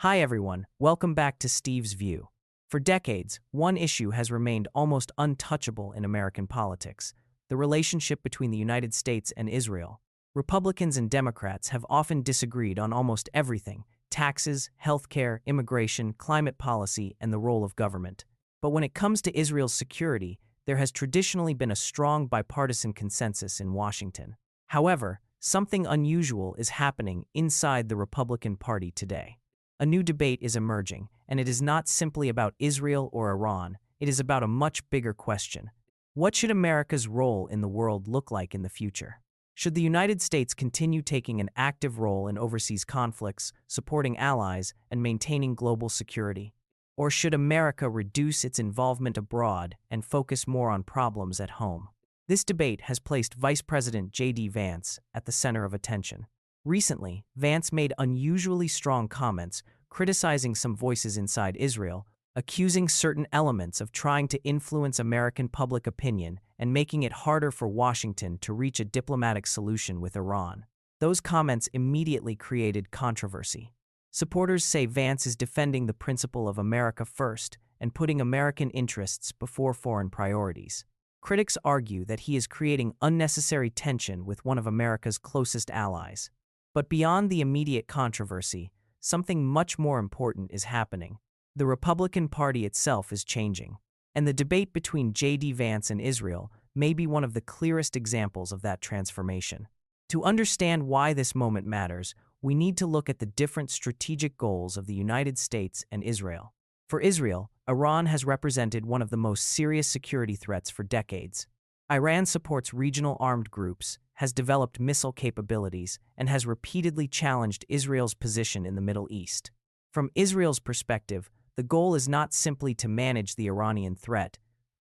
Hi everyone, welcome back to Steve's View. For decades, one issue has remained almost untouchable in American politics: the relationship between the United States and Israel. Republicans and Democrats have often disagreed on almost everything: taxes, healthcare, immigration, climate policy, and the role of government. But when it comes to Israel's security, there has traditionally been a strong bipartisan consensus in Washington. However, something unusual is happening inside the Republican Party today. A new debate is emerging, and it is not simply about Israel or Iran. It is about a much bigger question. What should America's role in the world look like in the future? Should the United States continue taking an active role in overseas conflicts, supporting allies, and maintaining global security? Or should America reduce its involvement abroad and focus more on problems at home? This debate has placed Vice President JD Vance at the center of attention. Recently, Vance made unusually strong comments criticizing some voices inside Israel, accusing certain elements of trying to influence American public opinion and making it harder for Washington to reach a diplomatic solution with Iran. Those comments immediately created controversy. Supporters say Vance is defending the principle of America first and putting American interests before foreign priorities. Critics argue that he is creating unnecessary tension with one of America's closest allies. But beyond the immediate controversy, something much more important is happening. The Republican Party itself is changing, and the debate between JD Vance and Israel may be one of the clearest examples of that transformation. To understand why this moment matters, we need to look at the different strategic goals of the United States and Israel. For Israel, Iran has represented one of the most serious security threats for decades. Iran supports regional armed groups, has developed missile capabilities, and has repeatedly challenged Israel's position in the Middle East. From Israel's perspective, the goal is not simply to manage the Iranian threat.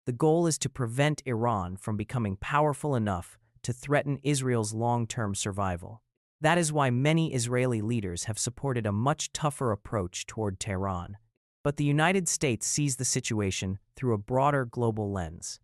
The goal is to prevent Iran from becoming powerful enough to threaten Israel's long-term survival. That is why many Israeli leaders have supported a much tougher approach toward Tehran. But the United States sees the situation through a broader global lens.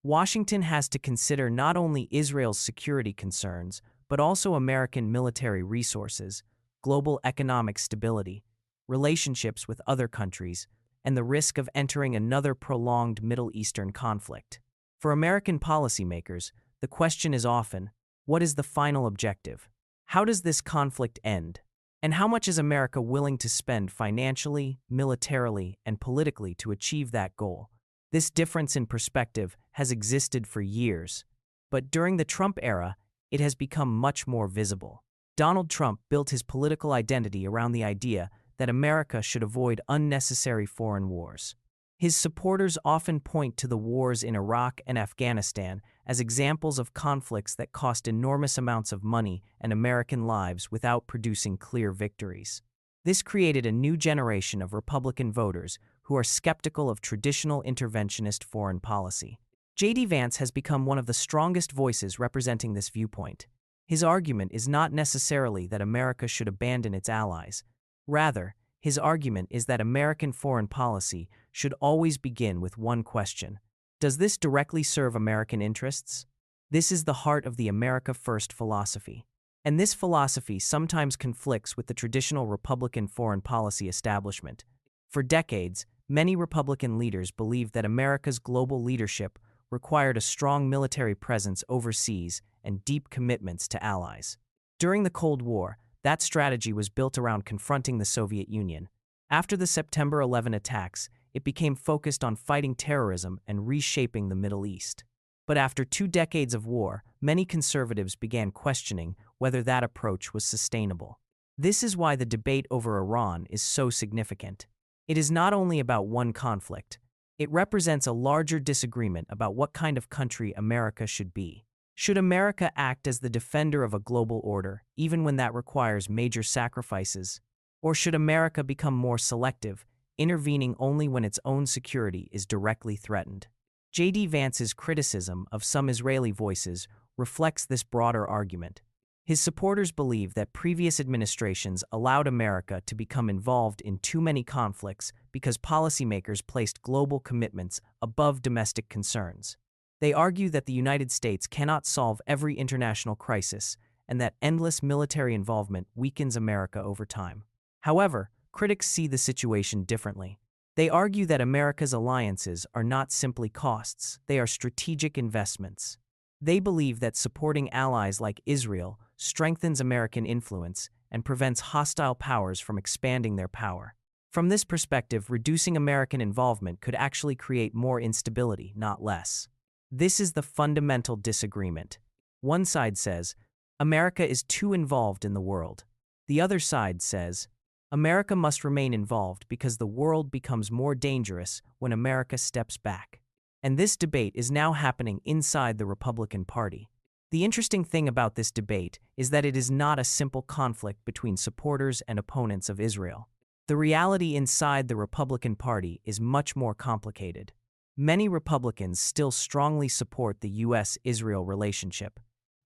Washington has to consider not only Israel's security concerns, but also American military resources, global economic stability, relationships with other countries, and the risk of entering another prolonged Middle Eastern conflict. For American policymakers, the question is often, what is the final objective? How does this conflict end? And how much is America willing to spend financially, militarily, and politically to achieve that goal? This difference in perspective has existed for years, but during the Trump era, it has become much more visible. Donald Trump built his political identity around the idea that America should avoid unnecessary foreign wars. His supporters often point to the wars in Iraq and Afghanistan as examples of conflicts that cost enormous amounts of money and American lives without producing clear victories. This created a new generation of Republican voters who are skeptical of traditional interventionist foreign policy. JD Vance has become one of the strongest voices representing this viewpoint. His argument is not necessarily that America should abandon its allies. Rather, his argument is that American foreign policy should always begin with one question: does this directly serve American interests? This is the heart of the America First philosophy. And this philosophy sometimes conflicts with the traditional Republican foreign policy establishment. For decades, many Republican leaders believed that America's global leadership required a strong military presence overseas and deep commitments to allies. During the Cold War, that strategy was built around confronting the Soviet Union. After the September 11 attacks, it became focused on fighting terrorism and reshaping the Middle East. But after 2 decades of war, many conservatives began questioning whether that approach was sustainable. This is why the debate over Iran is so significant. It is not only about one conflict. It represents a larger disagreement about what kind of country America should be. Should America act as the defender of a global order, even when that requires major sacrifices? Or should America become more selective, intervening only when its own security is directly threatened? JD Vance's criticism of some Israeli voices reflects this broader argument. His supporters believe that previous administrations allowed America to become involved in too many conflicts because policymakers placed global commitments above domestic concerns. They argue that the United States cannot solve every international crisis and that endless military involvement weakens America over time. However, critics see the situation differently. They argue that America's alliances are not simply costs, they are strategic investments. They believe that supporting allies like Israel strengthens American influence and prevents hostile powers from expanding their power. From this perspective, reducing American involvement could actually create more instability, not less. This is the fundamental disagreement. One side says, America is too involved in the world. The other side says, America must remain involved because the world becomes more dangerous when America steps back. And this debate is now happening inside the Republican Party. The interesting thing about this debate is that it is not a simple conflict between supporters and opponents of Israel. The reality inside the Republican Party is much more complicated. Many Republicans still strongly support the U.S.-Israel relationship.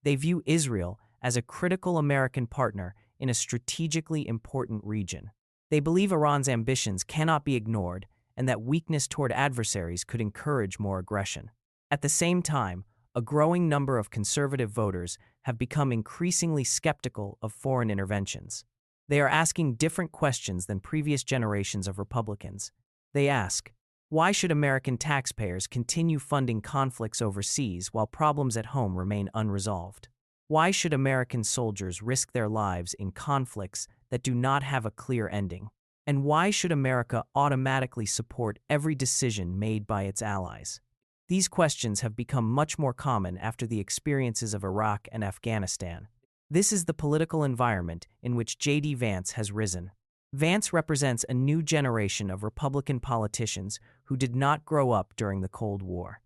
They view Israel as a critical American partner in a strategically important region. They believe Iran's ambitions cannot be ignored and that weakness toward adversaries could encourage more aggression. At the same time, a growing number of conservative voters have become increasingly skeptical of foreign interventions. They are asking different questions than previous generations of Republicans. They ask, why should American taxpayers continue funding conflicts overseas while problems at home remain unresolved? Why should American soldiers risk their lives in conflicts that do not have a clear ending? And why should America automatically support every decision made by its allies? These questions have become much more common after the experiences of Iraq and Afghanistan. This is the political environment in which JD Vance has risen. Vance represents a new generation of Republican politicians who did not grow up during the Cold War.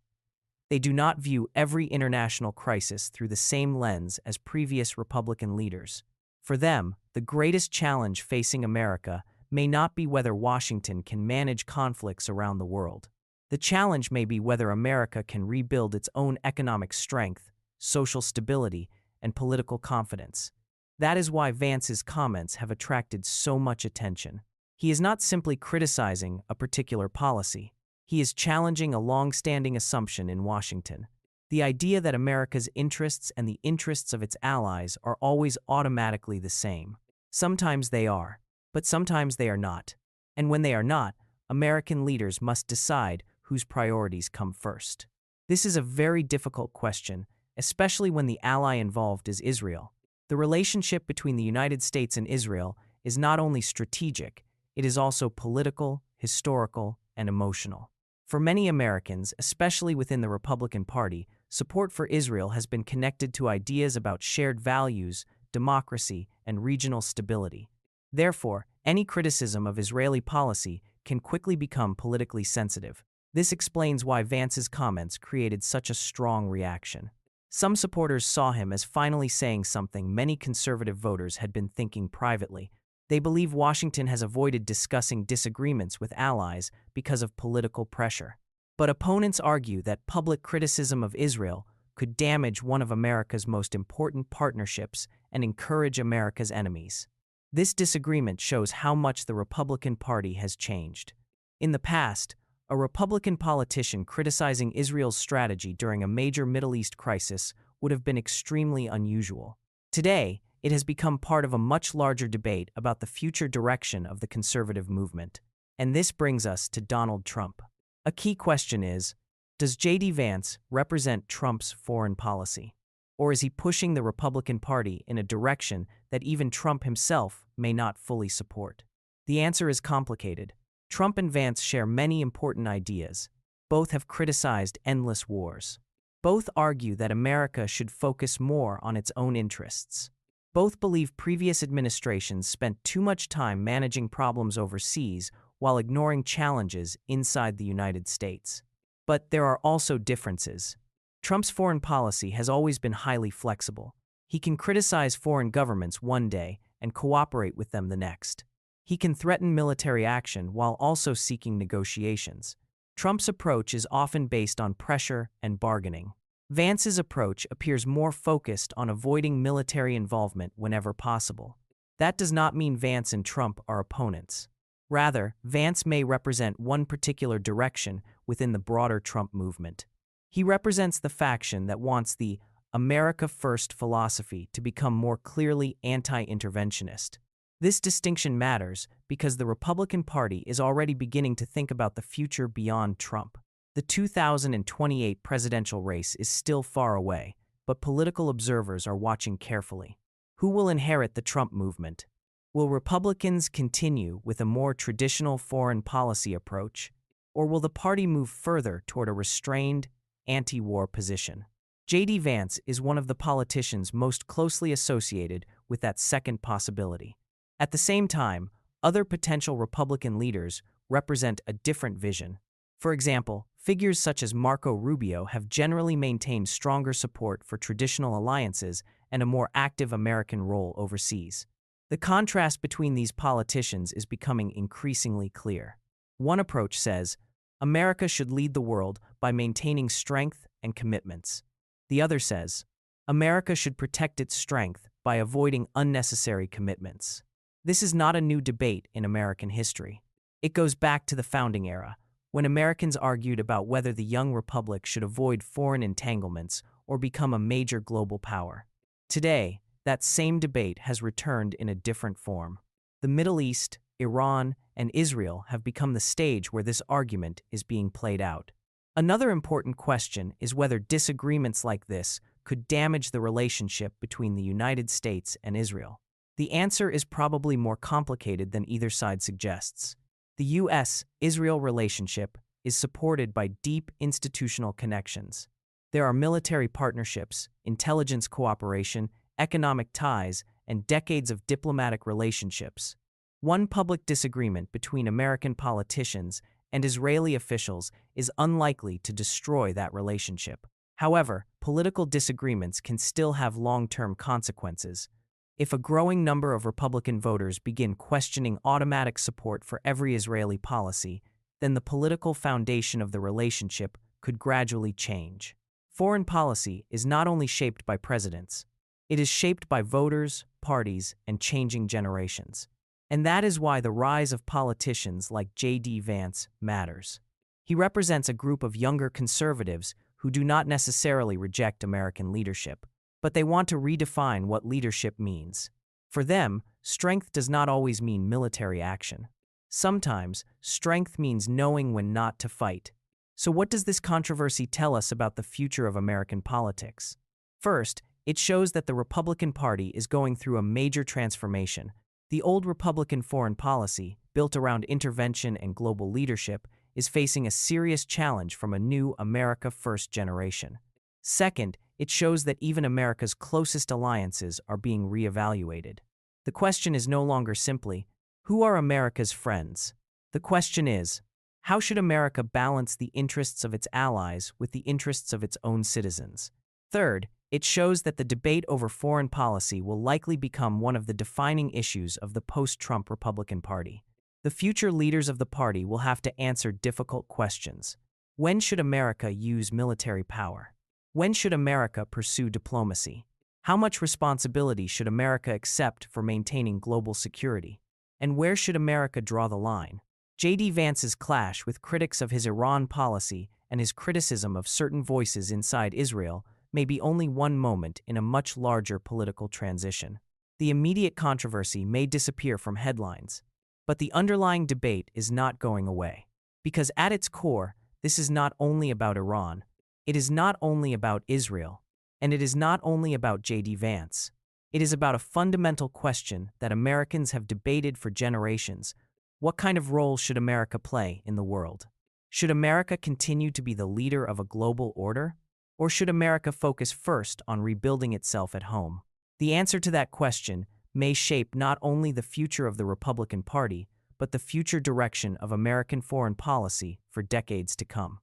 They do not view every international crisis through the same lens as previous Republican leaders. For them, the greatest challenge facing America may not be whether Washington can manage conflicts around the world. The challenge may be whether America can rebuild its own economic strength, social stability, and political confidence. That is why Vance's comments have attracted so much attention. He is not simply criticizing a particular policy. He is challenging a long-standing assumption in Washington, the idea that America's interests and the interests of its allies are always automatically the same. Sometimes they are, but sometimes they are not. And when they are not, American leaders must decide whose priorities come first. This is a very difficult question, especially when the ally involved is Israel. The relationship between the United States and Israel is not only strategic, it is also political, historical, and emotional. For many Americans, especially within the Republican Party, support for Israel has been connected to ideas about shared values, democracy, and regional stability. Therefore, any criticism of Israeli policy can quickly become politically sensitive. This explains why Vance's comments created such a strong reaction. Some supporters saw him as finally saying something many conservative voters had been thinking privately. They believe Washington has avoided discussing disagreements with allies because of political pressure. But opponents argue that public criticism of Israel could damage one of America's most important partnerships and encourage America's enemies. This disagreement shows how much the Republican Party has changed. In the past, a Republican politician criticizing Israel's strategy during a major Middle East crisis would have been extremely unusual. Today, it has become part of a much larger debate about the future direction of the conservative movement. And this brings us to Donald Trump. A key question is, does JD Vance represent Trump's foreign policy? Or is he pushing the Republican Party in a direction that even Trump himself may not fully support? The answer is complicated. Trump and Vance share many important ideas. Both have criticized endless wars. Both argue that America should focus more on its own interests. Both believe previous administrations spent too much time managing problems overseas while ignoring challenges inside the United States. But there are also differences. Trump's foreign policy has always been highly flexible. He can criticize foreign governments one day and cooperate with them the next. He can threaten military action while also seeking negotiations. Trump's approach is often based on pressure and bargaining. Vance's approach appears more focused on avoiding military involvement whenever possible. That does not mean Vance and Trump are opponents. Rather, Vance may represent one particular direction within the broader Trump movement. He represents the faction that wants the America First philosophy to become more clearly anti-interventionist. This distinction matters because the Republican Party is already beginning to think about the future beyond Trump. The 2028 presidential race is still far away, but political observers are watching carefully. Who will inherit the Trump movement? Will Republicans continue with a more traditional foreign policy approach, or will the party move further toward a restrained, anti-war position? JD Vance is one of the politicians most closely associated with that second possibility. At the same time, other potential Republican leaders represent a different vision. For example, figures such as Marco Rubio have generally maintained stronger support for traditional alliances and a more active American role overseas. The contrast between these politicians is becoming increasingly clear. One approach says, America should lead the world by maintaining strength and commitments. The other says, America should protect its strength by avoiding unnecessary commitments. This is not a new debate in American history. It goes back to the founding era, when Americans argued about whether the young republic should avoid foreign entanglements or become a major global power. Today, that same debate has returned in a different form. The Middle East, Iran, and Israel have become the stage where this argument is being played out. Another important question is whether disagreements like this could damage the relationship between the United States and Israel. The answer is probably more complicated than either side suggests. The U.S.-Israel relationship is supported by deep institutional connections. There are military partnerships, intelligence cooperation, economic ties, and decades of diplomatic relationships. One public disagreement between American politicians and Israeli officials is unlikely to destroy that relationship. However, political disagreements can still have long-term consequences. If a growing number of Republican voters begin questioning automatic support for every Israeli policy, then the political foundation of the relationship could gradually change. Foreign policy is not only shaped by presidents. It is shaped by voters, parties, and changing generations. And that is why the rise of politicians like JD Vance matters. He represents a group of younger conservatives who do not necessarily reject American leadership, but they want to redefine what leadership means. For them, strength does not always mean military action. Sometimes, strength means knowing when not to fight. So what does this controversy tell us about the future of American politics? First, it shows that the Republican Party is going through a major transformation. The old Republican foreign policy, built around intervention and global leadership, is facing a serious challenge from a new America First generation. Second, it shows that even America's closest alliances are being reevaluated. The question is no longer simply, who are America's friends? The question is, how should America balance the interests of its allies with the interests of its own citizens? Third, it shows that the debate over foreign policy will likely become one of the defining issues of the post-Trump Republican Party. The future leaders of the party will have to answer difficult questions. When should America use military power? When should America pursue diplomacy? How much responsibility should America accept for maintaining global security? And where should America draw the line? JD Vance's clash with critics of his Iran policy and his criticism of certain voices inside Israel may be only one moment in a much larger political transition. The immediate controversy may disappear from headlines, but the underlying debate is not going away. Because at its core, this is not only about Iran, it is not only about Israel, and it is not only about JD Vance. It is about a fundamental question that Americans have debated for generations. What kind of role should America play in the world? Should America continue to be the leader of a global order? Or should America focus first on rebuilding itself at home? The answer to that question may shape not only the future of the Republican Party, but the future direction of American foreign policy for decades to come.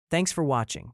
Thanks for watching.